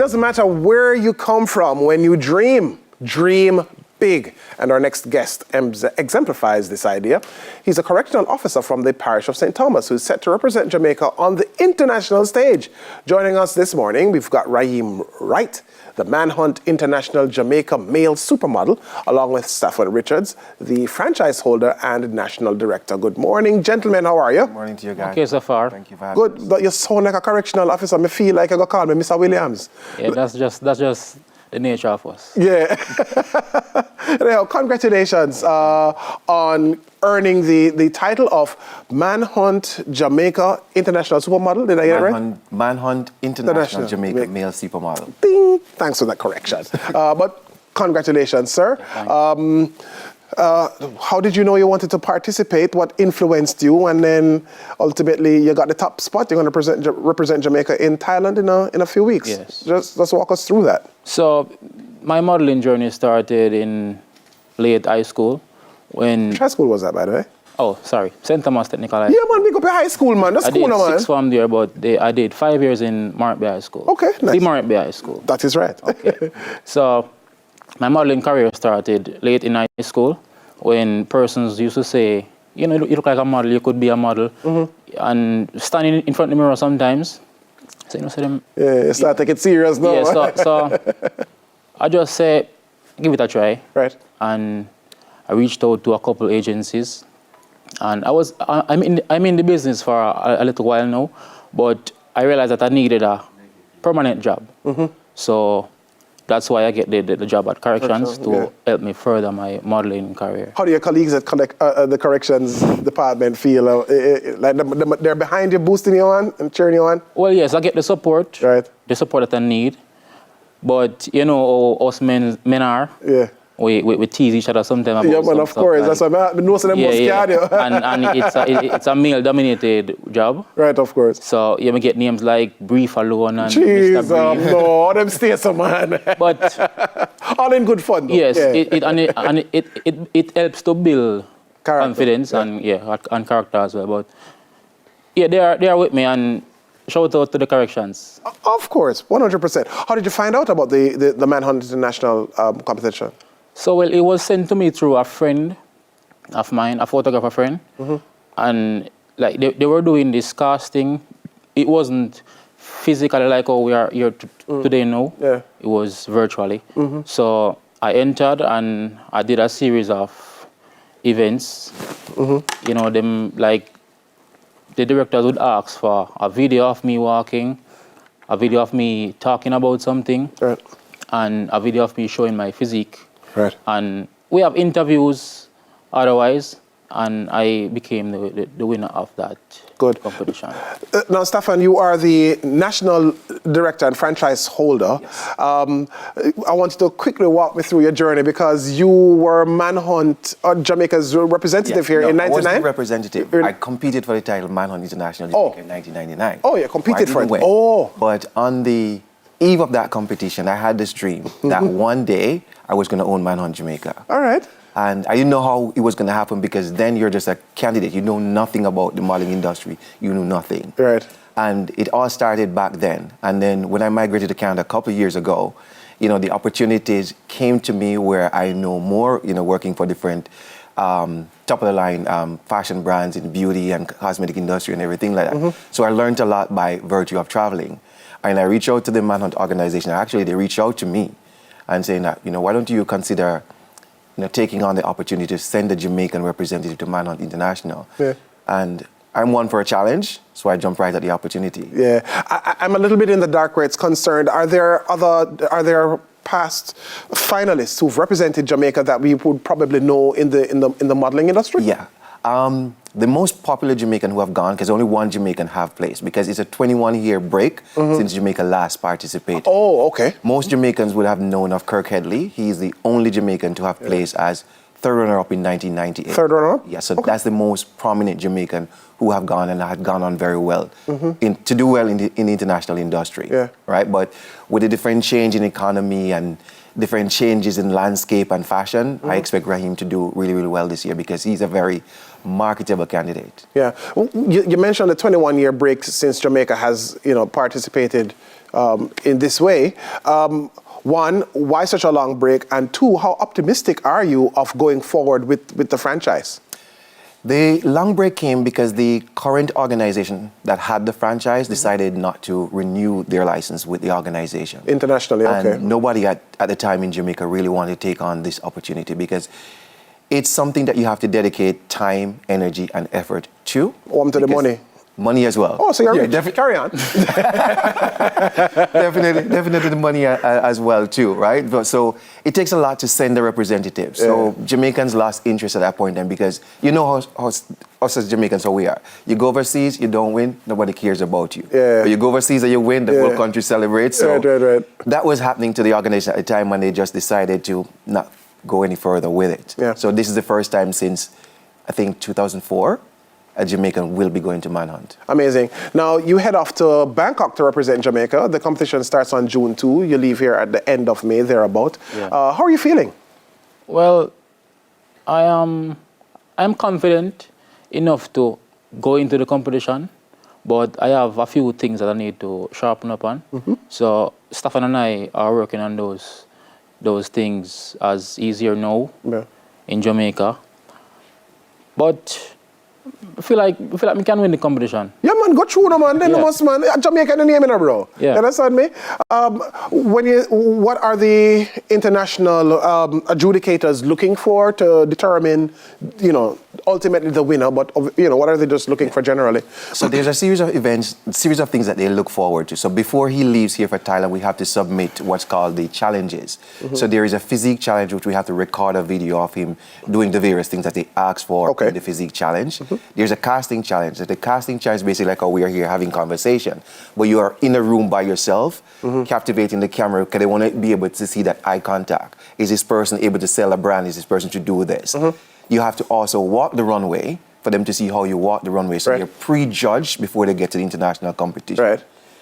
doesn't matter where you come from. When you dream, dream big. And our next guest exemplifies this idea. He's a correctional officer from the parish of St. Thomas who's set to represent Jamaica on the international stage. Joining us this morning, we've got Rhyeme Wright, the Manhunt International Jamaica male supermodel, along with Stafford Richards, the franchise holder and national director. Good morning, gentlemen. How are you? Good morning to you guys. Okay, so far. Thank you for having Good, but you sound like a correctional officer. I feel like I got called me Mr. Williams. Yeah, that's just the nature of us. Yeah. Now, congratulations on earning the title of Manhunt Jamaica International Supermodel. Did I get it right? Manhunt International Jamaica male supermodel. Ding! Thanks for that correction. But congratulations, sir. How did you know you wanted to participate? What influenced you? And then ultimately you got the top spot. You're going to represent Jamaica in Thailand in a few weeks. Yes. Just walk us through that. So my modeling journey started in late high school when... Which high school was that, by the way? Oh, sorry. St. Thomas Technical High Yeah, man, we go to high school, man. That's cool, man. I did sixth form there, but I did 5 years in Morant High School. Okay, nice. The Morant High School. That is right. Okay. So my modeling career started late in high school when persons used to say, you know, you look like a model, you could be a model. Mm-hmm. And standing in front of the mirror sometimes, so, you know, say them... Yeah, you start taking it serious now. Yeah, so I just say, give it a try. Right. And I reached out to a couple agencies. And I'm in the business for a little while now, but I realized that I needed a permanent job. Mm-hmm. So that's why I get the job at Corrections to help me further my modeling career. How do your colleagues at the Corrections department feel? Like they're behind you, boosting you on and cheering you on? Well, yes, I get the support. Right. The support that I need. But you know how us men are. Yeah. We tease each other sometimes. Yeah, man, of course. Like, that's why I know some of them most scared you. and it's a male-dominated job. Right, of course. So you may get names like Brief Alone and Jeez, Mr. Brief. No, them stay some man. But all in good fun, though. Yes, yeah. it helps to build confidence and character as well. But yeah, they are with me, and shout out to the Corrections. Of course, 100%. How did you find out about the Manhunt International competition? So, well, it was sent to me through a friend of mine, a photographer friend. Mm-hmm. And like they were doing this casting. It wasn't physically like how we are here today now. Yeah. It was virtually. Mm-hmm. So I entered and I did a series of events. Mm-hmm. You know, them like the directors would ask for a video of me walking, a video of me talking about something, right, and a video of me showing my physique. Right. And we have interviews otherwise, and I became the winner of that competition. Now, Stefan, you are the national director and franchise holder. Yes. I want you to quickly walk me through your journey because you were Manhunt Jamaica's representative here in 1999? I wasn't representative. I competed for the title Manhunt International Jamaica in 1999. Oh, yeah, competed for it. Oh. But on the eve of that competition, I had this dream that one day I was going to own Manhunt Jamaica. All right. And I didn't know how it was going to happen because then you're just a candidate. You know nothing about the modeling industry. You knew nothing. Right. And it all started back then. And then when I migrated to Canada a couple of years ago, you know, the opportunities came to me where I know more, you know, working for different top-of-the-line fashion brands in beauty and cosmetic industry and everything like that. Mm-hmm. So I learned a lot by virtue of traveling. And I reached out to the Manhunt organization. Actually, they reached out to me and saying that, you know, why don't you consider, you know, taking on the opportunity to send a Jamaican representative to Manhunt International? Yeah. And I'm one for a challenge, so I jumped right at the opportunity. Yeah, I'm a little bit in the dark where it's concerned. Are there past finalists who've represented Jamaica that we would probably know in the modeling industry? Yeah. The most popular Jamaican who have gone, because only one Jamaican have placed, because it's a 21-year break since Jamaica last participated. Oh, okay. Most Jamaicans would have known of Kirk Headley. He is the only Jamaican to have placed as third runner-up in 1998. Third runner-up? Yeah, so that's the most prominent Jamaican who have gone and had gone on very well, to do well in the international industry, right? But with the different change in economy and different changes in landscape and fashion, I expect Rhyeme to do really, really well this year because he's a very marketable candidate. Yeah, you mentioned the 21-year break since Jamaica has, you know, participated in this way. One, why such a long break? And two, how optimistic are you of going forward with the franchise? The long break came because the current organization that had the franchise decided not to renew their license with the organization. Internationally, okay. And nobody at the time in Jamaica really wanted to take on this opportunity because it's something that you have to dedicate time, energy, and effort to. To the money. Money as well. Oh, so you're rich. Carry on. definitely the money as well too, right? But so it takes a lot to send the representatives. So Jamaicans lost interest at that point then because you know how us as Jamaicans, how we are. You go overseas, you don't win, nobody cares about you. But you go overseas and you win, the whole country celebrates. So that was happening to the organization at the time when they just decided to not go any further with it. So this is the first time since, I think, 2004. A Jamaican will be going to Manhunt. Amazing. Now, you head off to Bangkok to represent Jamaica. The competition starts on June 2. You leave here at the end of May, thereabout. How are you feeling? Well, I'm confident enough to go into the competition, but I have a few things that I need to sharpen up on. So, Stefan and I are working on those things as easier now in Jamaica. But I feel like we can win the competition. Yeah, man, go through, man. Then must, man. Jamaica, the name in bro. You understand me? What are the international adjudicators looking for to determine, ultimately the winner? But what are they just looking for generally? So there's a series of events, series of things that they look forward to. So before he leaves here for Thailand, we have to submit what's called the challenges. So there is a physique challenge, which we have to record a video of him doing the various things that they ask for in the physique challenge. There's a casting challenge. So the casting challenge is basically like how we are here having conversation, but you are in a room by yourself, captivating the camera because they want to be able to see that eye contact. Is this person able to sell a brand? Is this person to do this? You have to also walk the runway for them to see how you walk the runway. So you're prejudged before they get to the international competition.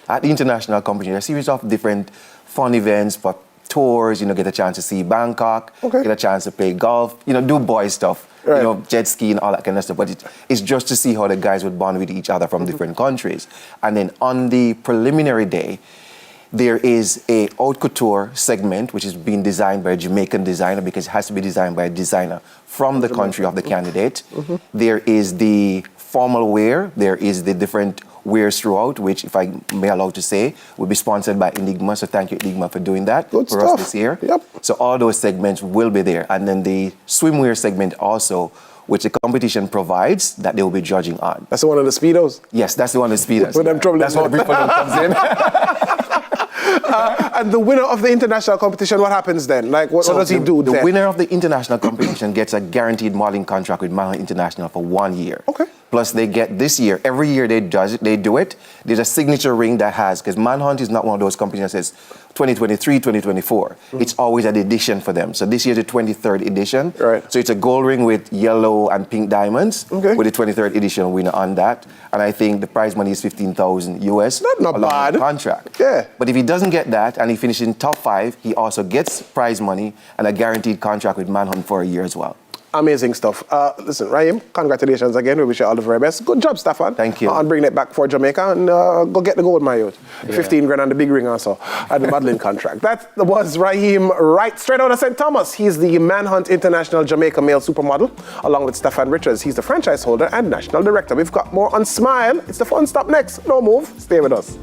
At the international competition, there's a series of different fun events, for tours, get a chance to see Bangkok, get a chance to play golf, do boy stuff, jet ski and all that kind of stuff. But it's just to see how the guys would bond with each other from different countries. And then on the preliminary day, there is a haute couture segment, which is being designed by a Jamaican designer because it has to be designed by a designer from the country of the candidate. There is the formal wear. There is the different wears throughout, which, if I may allow to say, will be sponsored by Enigma. So thank you, Enigma, for doing that for us this year. So all those segments will be there. And then the swimwear segment also, which the competition provides, that they will be judging on. That's the one of the Speedos? Yes, that's the one of the Speedos. With them trouble. That's where the brief one comes in. And the winner of the international competition, what happens then? Like, what does he do then? The winner of the international competition gets a guaranteed modeling contract with Manhunt International for 1 year. Plus, they get this year, every year they do it, there's a signature ring that has, because Manhunt is not one of those companies that says 2023, 2024. It's always an edition for them. So this year's the 23rd edition. So it's a gold ring with yellow and pink diamonds with the 23rd edition winner on that. And I think the prize money is $15,000 US. That's not bad. Contract. But if he doesn't get that and he finishes in top 5, he also gets prize money and a guaranteed contract with Manhunt for a year as well. Amazing stuff. Listen, Rhyeme, congratulations again. We wish you all the very best. Good job, Stefan. Thank you. And bringing it back for Jamaica and go get the gold, my youth. 15 grand and the big ring also, and the modeling contract. That was Rhyeme Wright, straight out of St. Thomas. He's the Manhunt International Jamaica male supermodel, along with Stefan Richards. He's the franchise holder and national director. We've got more on Smile. It's the fun stop next. No move. Stay with us.